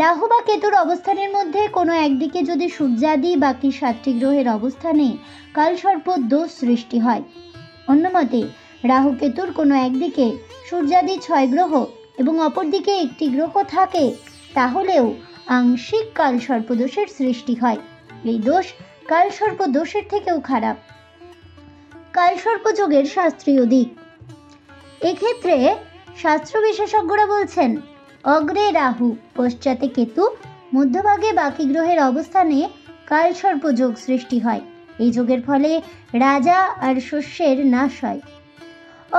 রাহু বা কেতুর অবস্থানের মধ্যে কোনো একদিকে যদি সূর্যাদি বাকি 7টি গ্রহের অবস্থানে কালসর্প দোষ সৃষ্টি হয়। অন্যমতে রাহু কেতুর কোনো একদিকে সূর্যাদি 6 গ্রহ এবং অপরদিকে একটি গ্রহ থাকে, তাহলেও আংশিক কালসর্প দোষের সৃষ্টি হয়। এই দোষ কালসর্প দোষের থেকেও খারাপ। কালসর্প যোগের শাস্ত্রীয় দিক। এক্ষেত্রে শাস্ত্র বিশেষজ্ঞরা বলছেন, অগ্রে রাহু, পশ্চাতে কেতু, মধ্যভাগে বাকি গ্রহের অবস্থানে কালসর্প যোগ সৃষ্টি হয়। এই যোগের ফলে রাজা আর শস্যের নাশ হয়।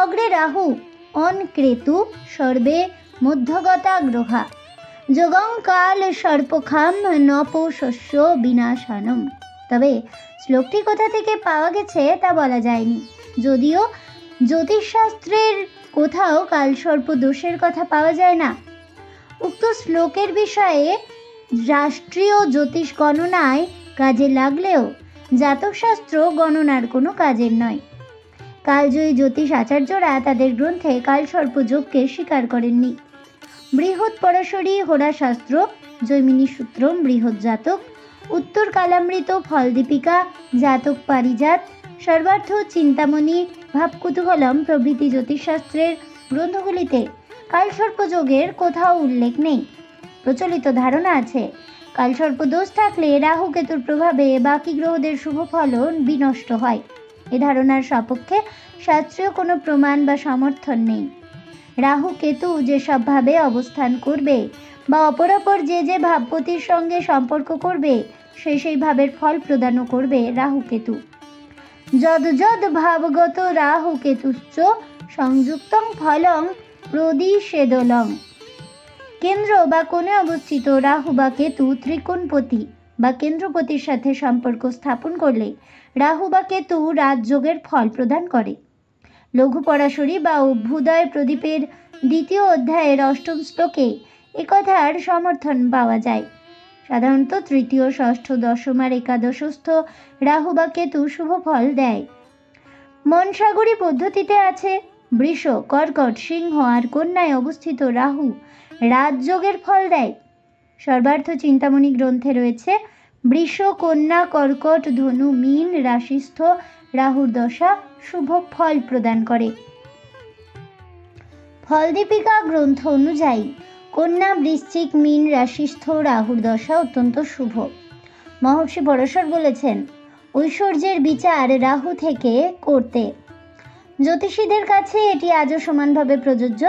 অগ্রে রাহু অন ক্রেতু সর্বে মধ্যগতা গ্রহা যোগং কাল সর্পখাম নপ শস্য বিনাশানম। তবে শ্লোকটি কোথা থেকে পাওয়া গেছে তা বলা যায়নি। যদিও জ্যোতিষশাস্ত্রের কোথাও কালসর্প দোষের কথা পাওয়া যায় না। উক্ত শ্লোকের বিষয়ে রাষ্ট্রীয় জ্যোতিষ গণনায় কাজে লাগলেও জাতকশাস্ত্র গণনার কোনো কাজের নয়। কালজয়ী জ্যোতিষ আচার্যরা তাদের গ্রন্থে কালসর্প যোগকে স্বীকার করেননি। বৃহৎ পরাশরী হোরাশাস্ত্র, জৈমিনী সূত্রম বৃহৎ জাতক, উত্তর কালামৃত, ফলদীপিকা, জাতক পারিজাত, সর্বার্থ চিন্তামণি, ভাবকুতূহলম প্রভৃতি জ্যোতিষশাস্ত্রের গ্রন্থগুলিতে কালসর্প যোগের কোথাও উল্লেখ নেই। প্রচলিত ধারণা আছে কালসর্প দোষ থাকলে রাহু কেতুর প্রভাবে বাকি গ্রহদের শুভ ফলন বিনষ্ট হয়। এ ধারণার সপক্ষে শাস্ত্রীয় কোনো প্রমাণ বা সমর্থন নেই। রাহু কেতু যেসব ভাবে অবস্থান করবে বা অপরাপর যে ভাবপতির সঙ্গে সম্পর্ক করবে সেই ভাবের ফল প্রদানও করবে রাহু কেতু। যদ যদ ভাবগত রাহু কেতুশ্চ সংযুক্তং ফলং প্রদিশেদলং। কেন্দ্র বা কোণে অবস্থিত রাহু বা কেতু ত্রিকোণপতি বা কেন্দ্রপতির সাথে সম্পর্ক স্থাপন করলে রাহু বা কেতু রাজযোগের ফল প্রদান করে। লঘু পরাশরী বা অভ্যুদয় প্রদীপের 2য় অধ্যায়ের 8ম শ্লোকে একথার সমর্থন পাওয়া যায়। সাধারণত 3য়, 6ষ্ঠ, 10ম আর একাদশস্থ রাহু বা কেতু শুভ ফল দেয়। মনসাগরী পদ্ধতিতে আছে বৃষ, কর্কট, সিংহ আর কন্যায় অবস্থিত রাহু রাজযোগের ফল দেয়। সর্বার্থ চিন্তামণি গ্রন্থে রয়েছে বৃষ, কন্যা, কর্কট, ধনু, মীন রাশিস্থ রাহুর দশা শুভ ফল প্রদান করে। ফলদীপিকা গ্রন্থ অনুযায়ী কন্যা, বৃশ্চিক, মীন রাশিস্থ রাহুর দশা অত্যন্ত শুভ। মহর্ষি পরাশর বলেছেন ঐশ্বর্যের বিচার রাহু থেকে করতে। জ্যোতিষীদের কাছে এটি আজও সমানভাবে প্রযোজ্য।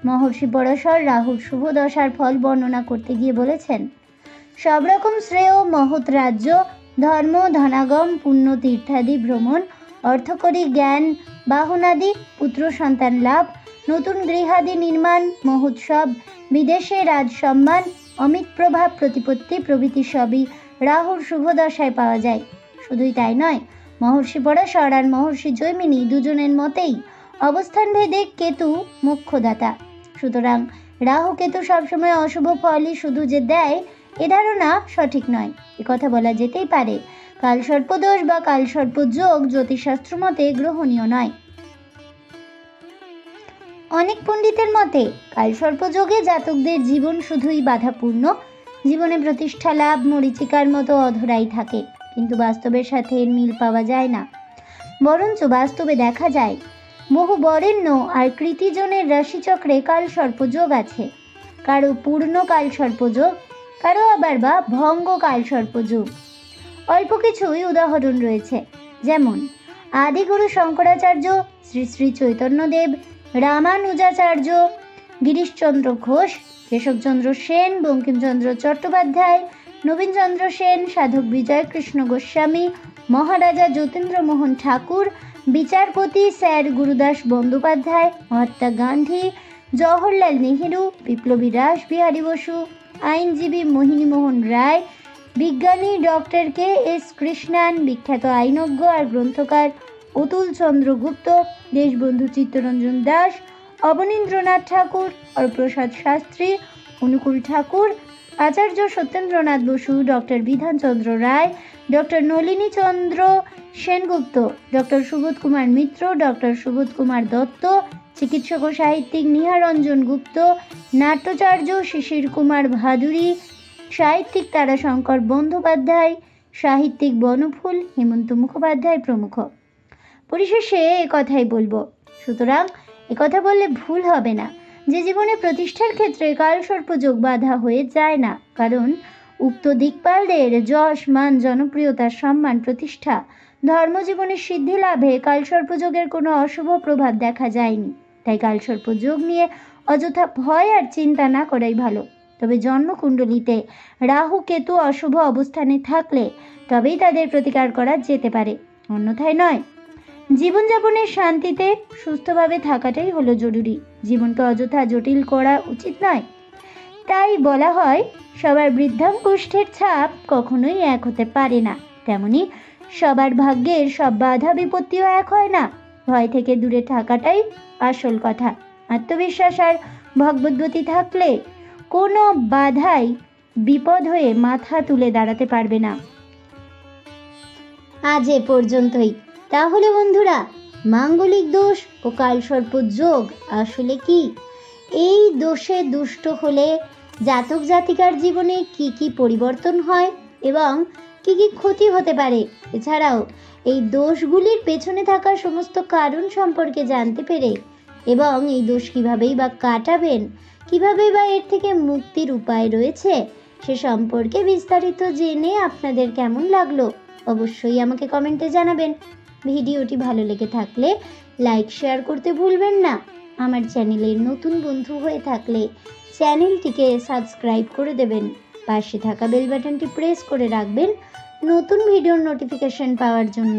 মহর্ষি পরাশর রাহুর শুভ দশার ফল বর্ণনা করতে গিয়ে বলেছেন, সব রকম শ্রেয়, মহৎ রাজ্য, ধর্ম, ধনাগম, পুণ্য তীর্থাদি ভ্রমণ, অর্থকরী জ্ঞান, বাহনাদি, পুত্র সন্তান লাভ, নতুন গৃহাদি নির্মাণ, মহোৎসব, বিদেশে রাজসম্মান, অমিত প্রভাব প্রতিপত্তি প্রভৃতি সবই রাহুর শুভ দশায় পাওয়া যায়। শুধুই তাই নয়, মহর্ষি পরাশর আর মহর্ষি জৈমিনী দুজনের মতেই অবস্থান ভেদে কেতু মোক্ষদাতা। সুতরাং রাহু কেতু সবসময় অশুভ ফলই শুধু যে দেয় এ ধারণা সঠিক নয়। একথা বলা যেতেই পারে কালসর্পদোষ বা কালসর্প যোগ জ্যোতিষশাস্ত্র মতে গ্রহণীয় নয়। অনেক পণ্ডিতের মতে কালসর্প যোগে জাতকদের জীবন শুধুই বাধাপূর্ণ, জীবনে প্রতিষ্ঠা লাভ মরীচিকার মতো অধরাই থাকে, কিন্তু বাস্তবের সাথে এর মিল পাওয়া যায় না। বরঞ্চ বাস্তবে দেখা যায় বহু বরেণ্য আর কৃতিজনের রাশিচক্রে কালসর্পযোগ আছে। কারো পূর্ণ কালসর্পযোগ, কারো আবার বা ভঙ্গ কালসর্পযোগ। অল্প কিছুই উদাহরণ রয়েছে, যেমন আদিগুরু শঙ্করাচার্য, শ্রী শ্রী চৈতন্যদেব, রামানুজাচার্য, গিরিশচন্দ্র ঘোষ, কেশবচন্দ্র সেন, বঙ্কিমচন্দ্র চট্টোপাধ্যায়, নবীনচন্দ্র সেন, সাধক বিজয় কৃষ্ণ গোস্বামী, মহারাজা যতীন্দ্রমোহন ঠাকুর, বিচারপতি স্যার গুরুদাস বন্দ্যোপাধ্যায়, মহাত্মা গান্ধী, জওহরলাল নেহেরু, বিপ্লবী রাসবিহারী বসু, আইনজীবী মোহিনীমোহন রায়, বিজ্ঞানী ডক্টর কে.এস. কৃষ্ণান, বিখ্যাত আইনজ্ঞ আর গ্রন্থকার অতুল চন্দ্র গুপ্ত, দেশবন্ধু চিত্তরঞ্জন দাস, অবনীন্দ্রনাথ ঠাকুর, হরপ্রসাদ শাস্ত্রী, অনুকূল ঠাকুর, আচার্য সত্যেন্দ্রনাথ বসু, ডক্টর বিধানচন্দ্র রায়, ডক্টর নলিনী চন্দ্র সেনগুপ্ত, ডক্টর সুবোধ কুমার মিত্র, ডক্টর সুবোধ কুমার দত্ত, চিকিৎসক ও সাহিত্যিক নিহারঞ্জন গুপ্ত, নাট্যাচার্য শিশির কুমার ভাদুরী, সাহিত্যিক তারাশঙ্কর বন্দ্যোপাধ্যায়, সাহিত্যিক বনফুল হেমন্ত মুখোপাধ্যায় প্রমুখ। পরিশেষে কথাই বলবো, সুতরাং কথা বললে ভুল হবে না যে জীবনে প্রতিষ্ঠার ক্ষেত্রে কালসর্পযোগ বাধা হয়ে যায় না, কারণ উক্ত দিকপালদের যশ মান জনপ্রিয়তা সম্মান প্রতিষ্ঠা ধর্মজীবনের সিদ্ধি লাভে কালসর্পযোগের কোনো অশুভ প্রভাব দেখা যায়নি। তাই কালসর্পযোগ নিয়ে অযথা ভয় আর চিন্তা না করাই ভালো। তবে জন্মকুণ্ডলিতে রাহু কেতু অশুভ অবস্থানে থাকলে তবেই তাদের প্রতিকার করা যেতে পারে, অন্যথায় নয়। জীবনযাপনের শান্তিতে সুস্থভাবে থাকাটাই হলো জরুরি। জীবনকে অযথা জটিল করা উচিত নয়। তাই বলা হয় সবার বৃদ্ধাঙ্গুষ্ঠের ছাপ কখনোই এক হতে পারে না, তেমনি সবার ভাগ্যের সব বাধা বিপত্তিও এক হয় না। ভয় থেকে দূরে থাকাটাই আসল কথা। আত্মবিশ্বাস আর ভগবদ্গতি থাকলে কোনো বাধাই বিপদ হয়ে মাথা তুলে দাঁড়াতে পারবে না। আজ এ পর্যন্তই। তাহলে বন্ধুরা, মাঙ্গলিক দোষ ও কালসর্প যোগ আসলে কি? এই দোষে দুষ্ট হলে জাতক জাতিকার জীবনে কি কি পরিবর্তন হয় এবং কি কি ক্ষতি হতে পারে, এছাড়াও এই দোষগুলির পেছনে থাকা সমস্ত কারণ সম্পর্কে জানতে পেরে এবং এই দোষ কীভাবেই বা কাটাবেন, কীভাবেই বা এর থেকে মুক্তির উপায় রয়েছে, সে সম্পর্কে বিস্তারিত জেনে আপনাদের কেমন লাগলো অবশ্যই আমাকে কমেন্টে জানাবেন। ভিডিওটি ভালো লেগে থাকলে লাইক শেয়ার করতে ভুলবেন না। আমার চ্যানেলের নতুন বন্ধু হয়ে থাকলে চ্যানেলটিকে সাবস্ক্রাইব করে দেবেন। পাশে থাকা বেল বাটনটি প্রেস করে রাখবেন নতুন ভিডিওর নোটিফিকেশন পাওয়ার জন্য।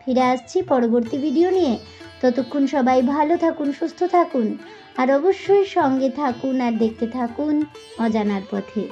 ফিরে আসছি পরবর্তী ভিডিও নিয়ে। ততক্ষণ সবাই ভালো থাকুন, সুস্থ থাকুন আর অবশ্যই সঙ্গে থাকুন আর দেখতে থাকুন অজানার পথে।